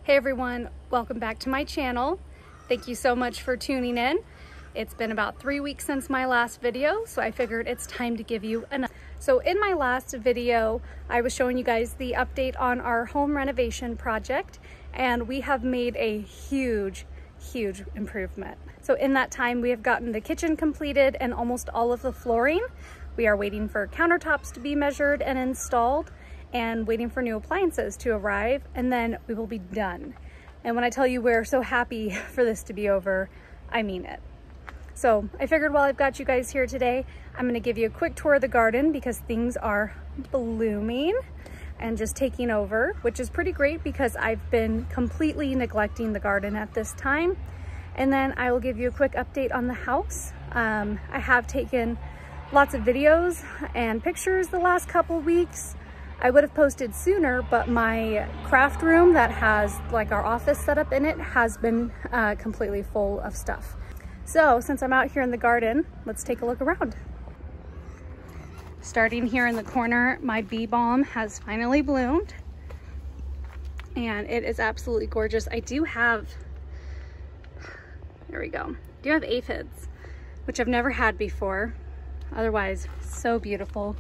Hey everyone, welcome back to my channel. Thank you so much for tuning in. It's been about 3 weeks since my last video, so I figured it's time to give you another. So in my last video, I was showing you guys the update on our home renovation project, and we have made a huge improvement. So in that time, we have gotten the kitchen completed and almost all of the flooring. We are waiting for countertops to be measured and installed, and waiting for new appliances to arrive, and then we will be done. And when I tell you we're so happy for this to be over, I mean it. So I figured while I've got you guys here today, I'm gonna give you a quick tour of the garden because things are blooming and just taking over, which is pretty great because I've been completely neglecting the garden at this time. And then I will give you a quick update on the house. I have taken lots of videos and pictures the last couple weeks. I would have posted sooner, but my craft room that has like our office set up in it has been completely full of stuff. So since I'm out here in the garden, let's take a look around. Starting here in the corner, my bee balm has finally bloomed and it is absolutely gorgeous. I do have, there we go, I do have aphids, which I've never had before. Otherwise, so beautiful.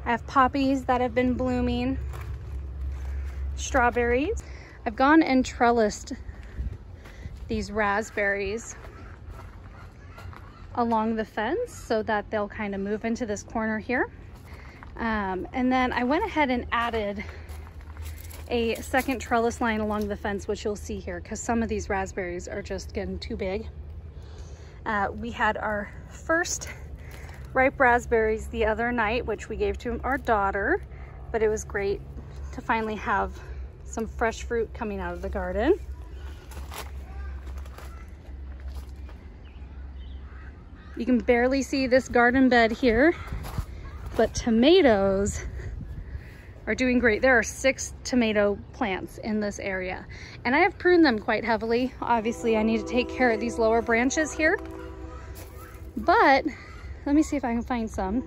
I have poppies that have been blooming, strawberries. I've gone and trellised these raspberries along the fence so that they'll kind of move into this corner here. And then I went ahead and added a second trellis line along the fence, which you'll see here because some of these raspberries are just getting too big. We had our first ripe raspberries the other night, which we gave to our daughter, but it was great to finally have some fresh fruit coming out of the garden. You can barely see this garden bed here, but tomatoes are doing great. There are 6 tomato plants in this area, and I have pruned them quite heavily. Obviously, I need to take care of these lower branches here, but let me see if I can find some.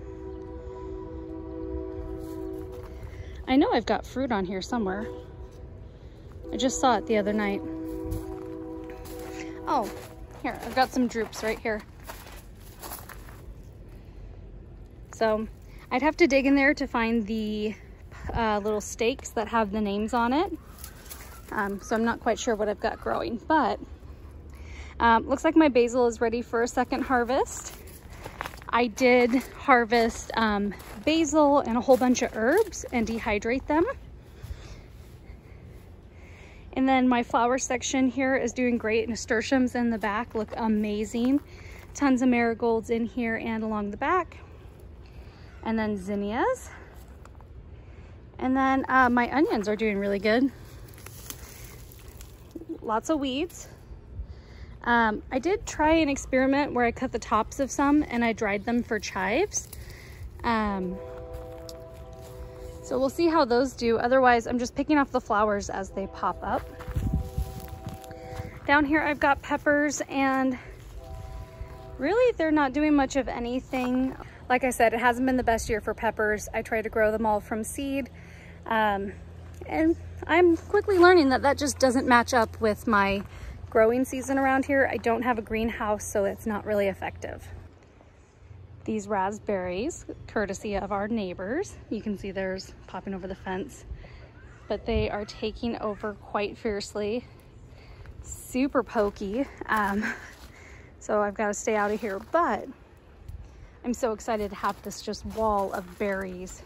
I know I've got fruit on here somewhere. I just saw it the other night. Oh, here, I've got some drupes right here. So I'd have to dig in there to find the little stakes that have the names on it. So I'm not quite sure what I've got growing, but looks like my basil is ready for a second harvest. I did harvest basil and a whole bunch of herbs and dehydrate them. And then my flower section here is doing great. Nasturtiums in the back look amazing. Tons of marigolds in here and along the back. And then zinnias. And then my onions are doing really good. Lots of weeds. I did try an experiment where I cut the tops of some and I dried them for chives. So we'll see how those do. Otherwise, I'm just picking off the flowers as they pop up. Down here, I've got peppers, and really they're not doing much of anything. Like I said, it hasn't been the best year for peppers. I tried to grow them all from seed. And I'm quickly learning that that just doesn't match up with my growing season around here. I don't have a greenhouse, so it's not really effective. These raspberries, courtesy of our neighbors, you can see theirs popping over the fence, but they are taking over quite fiercely. Super pokey. So I've got to stay out of here, but I'm so excited to have this just wall of berries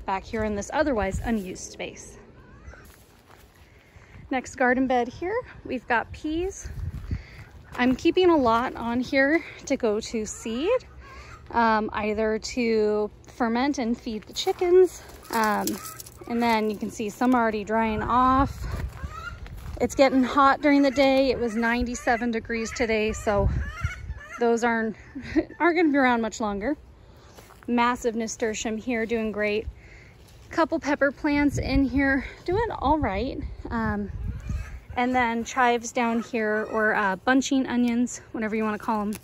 back here in this otherwise unused space. Next garden bed here, we've got peas. I'm keeping a lot on here to go to seed, either to ferment and feed the chickens. And then you can see some are already drying off. It's getting hot during the day. It was 97 degrees today, so those aren't gonna be around much longer. Massive nasturtium here, doing great. Couple pepper plants in here, doing all right. And then chives down here, or bunching onions, whatever you want to call them.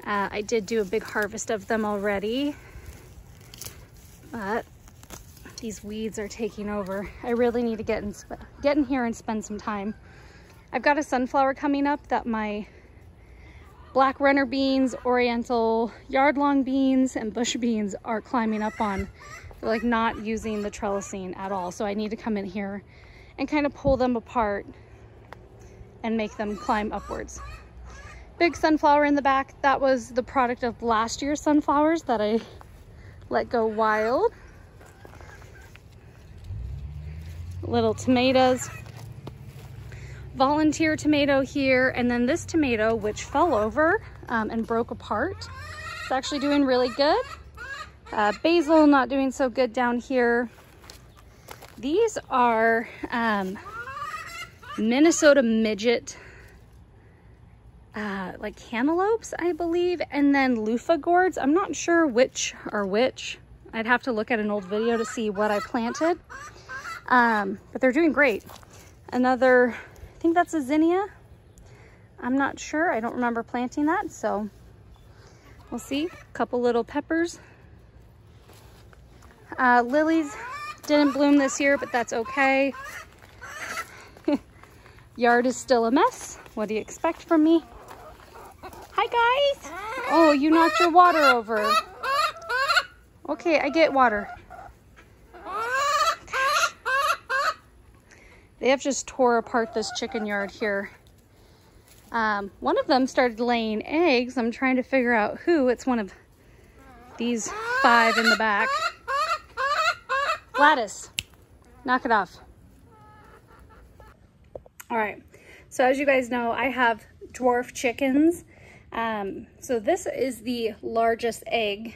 I did do a big harvest of them already, but These weeds are taking over. I really need to get in here and spend some time. I've got a sunflower coming up that my black runner beans, oriental yard-long beans, and bush beans are climbing up on. They're like not using the trellising at all. So I need to come in here and kind of pull them apart and make them climb upwards. Big sunflower in the back. That was the product of last year's sunflowers that I let go wild. Little tomatoes. Volunteer tomato here, and then this tomato which fell over and broke apart. It's actually doing really good. Basil not doing so good down here. These are Minnesota midget like cantaloupes, I believe, and then loofah gourds. I'm not sure which are which. I'd have to look at an old video to see what I planted, but they're doing great. Another, I think that's a zinnia. I'm not sure. I don't remember planting that, so we'll see. A couple little peppers. Lilies didn't bloom this year, but that's okay. Yard is still a mess. What do you expect from me? Hi, guys. Oh, you knocked your water over. Okay, I get water. Gosh. They have just tore apart this chicken yard here. One of them started laying eggs. I'm trying to figure out who. It's one of these 5 in the back. Gladys, knock it off. All right, so as you guys know, I have dwarf chickens. So this is the largest egg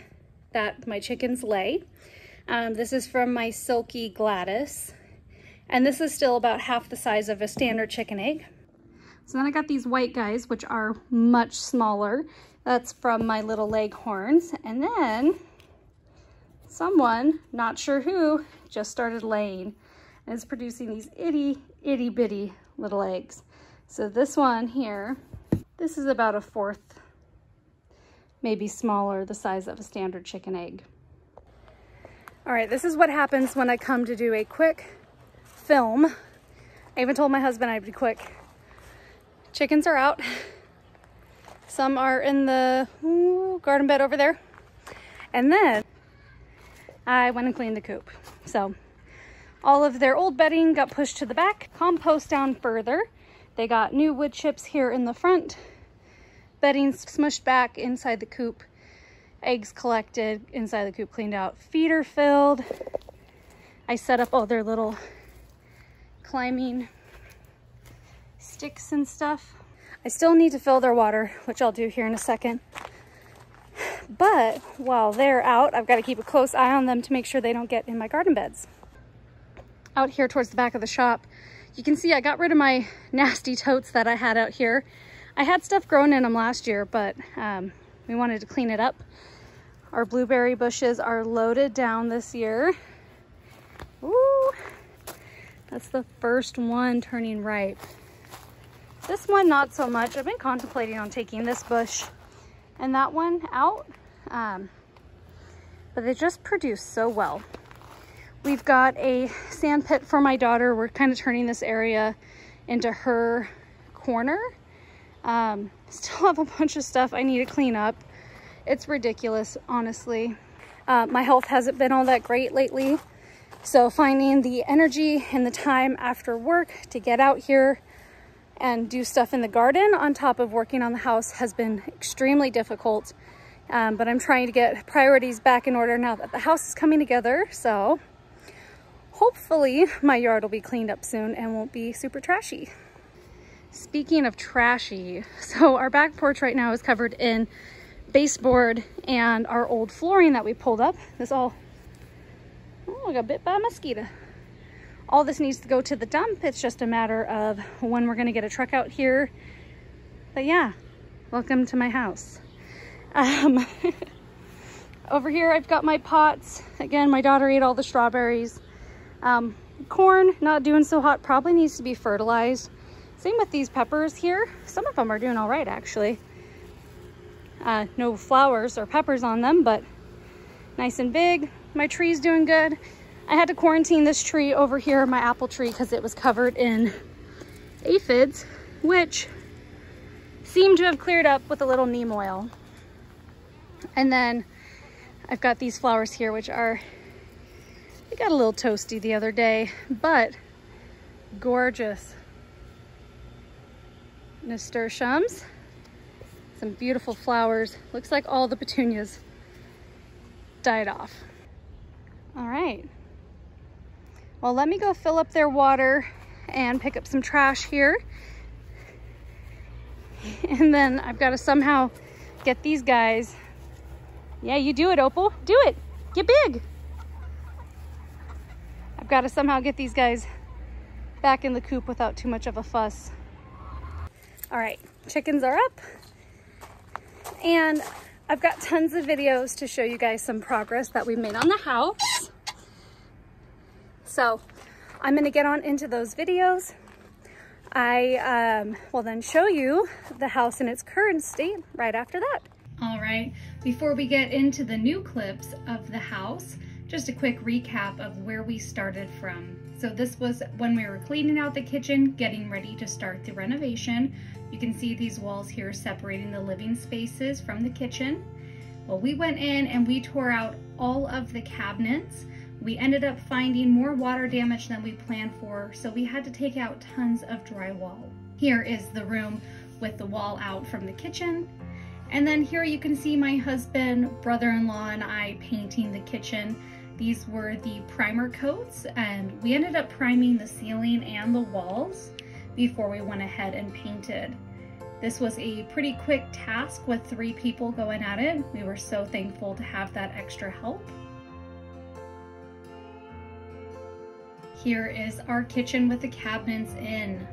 that my chickens lay. This is from my Silky Gladys. And this is still about half the size of a standard chicken egg. So then I got these white guys, which are much smaller. That's from my little Leghorns. And then someone, not sure who, just started laying and is producing these itty bitty little eggs. So this one here, this is about a 1/4, maybe smaller, the size of a standard chicken egg. All right, this is what happens when I come to do a quick film. I even told my husband I'd be quick. Chickens are out. Some are in the garden bed over there. And then I went and cleaned the coop. So all of their old bedding got pushed to the back, compost down further. They got new wood chips here in the front, bedding smushed back inside the coop, eggs collected inside the coop, cleaned out, feeder filled. I set up all their little climbing sticks and stuff. I still need to fill their water, which I'll do here in a second. But while they're out, I've got to keep a close eye on them to make sure they don't get in my garden beds. Out here towards the back of the shop, you can see I got rid of my nasty totes that I had out here. I had stuff growing in them last year, but we wanted to clean it up. Our blueberry bushes are loaded down this year. Ooh, that's the first one turning ripe. This one, not so much. I've been contemplating on taking this bush and that one out, but they just produce so well. We've got a sand pit for my daughter. We're kind of turning this area into her corner. Still have a bunch of stuff I need to clean up. It's ridiculous, honestly. My health hasn't been all that great lately. So finding the energy and the time after work to get out here and do stuff in the garden on top of working on the house has been extremely difficult. But I'm trying to get priorities back in order now that the house is coming together. So hopefully my yard will be cleaned up soon and won't be super trashy. Speaking of trashy, so our back porch right now is covered in baseboard and our old flooring that we pulled up. This all, oh, I got bit by a mosquito. All this needs to go to the dump. It's just a matter of when we're gonna get a truck out here. But yeah, welcome to my house. Over here I've got my pots. Again, my daughter ate all the strawberries. Corn, not doing so hot, probably needs to be fertilized. Same with these peppers here. Some of them are doing all right, actually. No flowers or peppers on them, but nice and big. My tree's doing good. I had to quarantine this tree over here, my apple tree, because it was covered in aphids, which seem to have cleared up with a little neem oil. And then I've got these flowers here, which are, they got a little toasty the other day, but gorgeous. Nasturtiums, some beautiful flowers. Looks like all the petunias died off. All right. Well, let me go fill up their water and pick up some trash here. And then I've got to somehow get these guys. Yeah, you do it, Opal. Do it. Get big. I've got to somehow get these guys back in the coop without too much of a fuss. All right, chickens are up. And I've got tons of videos to show you guys some progress that we made on the house. So I'm gonna get on into those videos. I will then show you the house in its current state right after that. All right, before we get into the new clips of the house, just a quick recap of where we started from. So this was when we were cleaning out the kitchen, getting ready to start the renovation. You can see these walls here separating the living spaces from the kitchen. Well, we went in and we tore out all of the cabinets. We ended up finding more water damage than we planned for, so we had to take out tons of drywall. Here is the room with the wall out from the kitchen. And then here you can see my husband, brother-in-law, and I painting the kitchen. These were the primer coats, and we ended up priming the ceiling and the walls before we went ahead and painted. This was a pretty quick task with 3 people going at it. We were so thankful to have that extra help. Here is our kitchen with the cabinets in.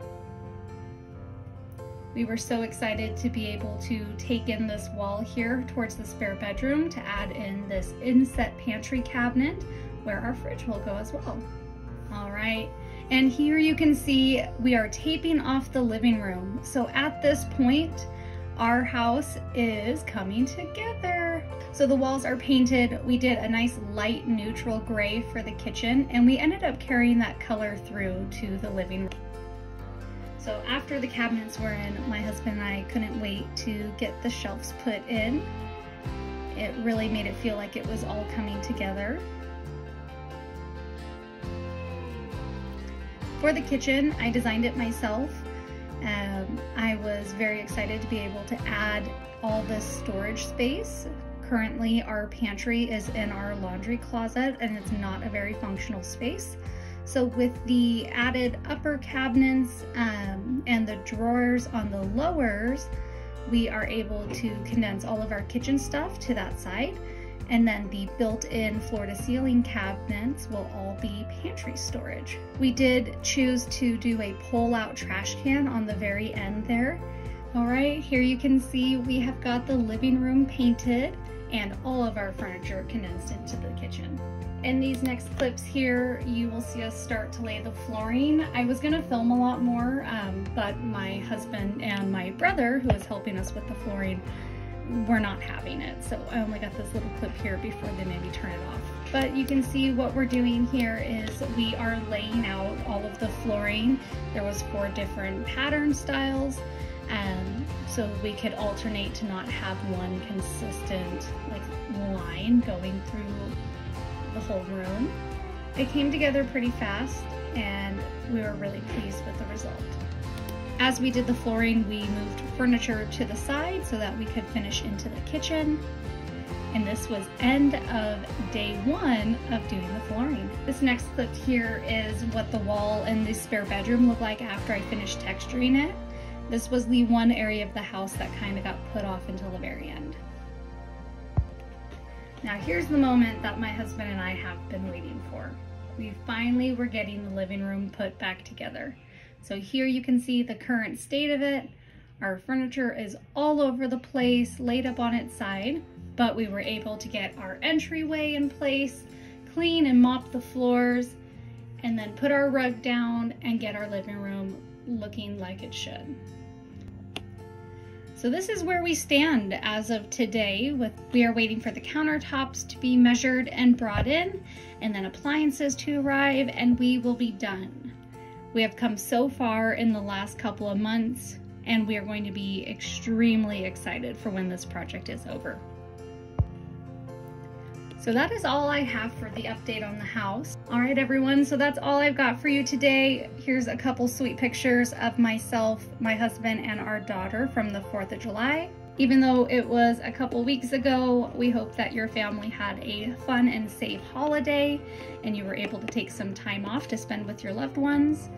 We were so excited to be able to take in this wall here towards the spare bedroom to add in this inset pantry cabinet where our fridge will go as well. All right, and here you can see we are taping off the living room. So at this point, our house is coming together. So the walls are painted. We did a nice light neutral gray for the kitchen, and we ended up carrying that color through to the living room. So after the cabinets were in, my husband and I couldn't wait to get the shelves put in. It really made it feel like it was all coming together. For the kitchen, I designed it myself. I was very excited to be able to add all this storage space. Currently, our pantry is in our laundry closet, and it's not a very functional space. So with the added upper cabinets and the drawers on the lowers, we are able to condense all of our kitchen stuff to that side. And then the built-in floor-to-ceiling cabinets will all be pantry storage. We did choose to do a pull-out trash can on the very end there. All right, here you can see we have got the living room painted and all of our furniture condensed into the kitchen. In these next clips here, you will see us start to lay the flooring. I was gonna film a lot more, but my husband and my brother, who is helping us with the flooring, were not having it. So I only got this little clip here before they made me turn it off. But you can see what we're doing here is we are laying out all of the flooring. There was 4 different pattern styles. So we could alternate to not have one consistent line going through the whole room. It came together pretty fast, and we were really pleased with the result. As we did the flooring, we moved furniture to the side so that we could finish into the kitchen. And this was end of day 1 of doing the flooring. This next clip here is what the wall in the spare bedroom looked like after I finished texturing it. This was the one area of the house that kind of got put off until the very end. Now here's the moment that my husband and I have been waiting for. We finally were getting the living room put back together. So here you can see the current state of it. Our furniture is all over the place, laid up on its side, but we were able to get our entryway in place, clean and mop the floors, and then put our rug down and get our living room looking like it should. So this is where we stand as of today. We are waiting for the countertops to be measured and brought in, and then appliances to arrive, and we will be done. We have come so far in the last couple of months, and we are going to be extremely excited for when this project is over. So that is all I have for the update on the house. All right, everyone, so that's all I've got for you today. Here's a couple sweet pictures of myself, my husband, and our daughter from the 4th of July. Even though it was a couple weeks ago, we hope that your family had a fun and safe holiday and you were able to take some time off to spend with your loved ones.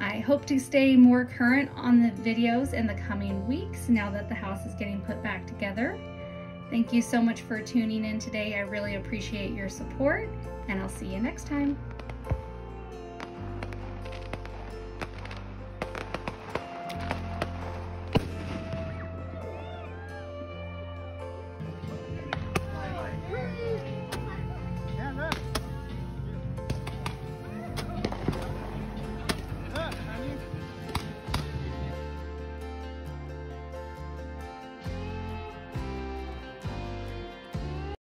I hope to stay more current on the videos in the coming weeks now that the house is getting put back together. Thank you so much for tuning in today. I really appreciate your support, and I'll see you next time.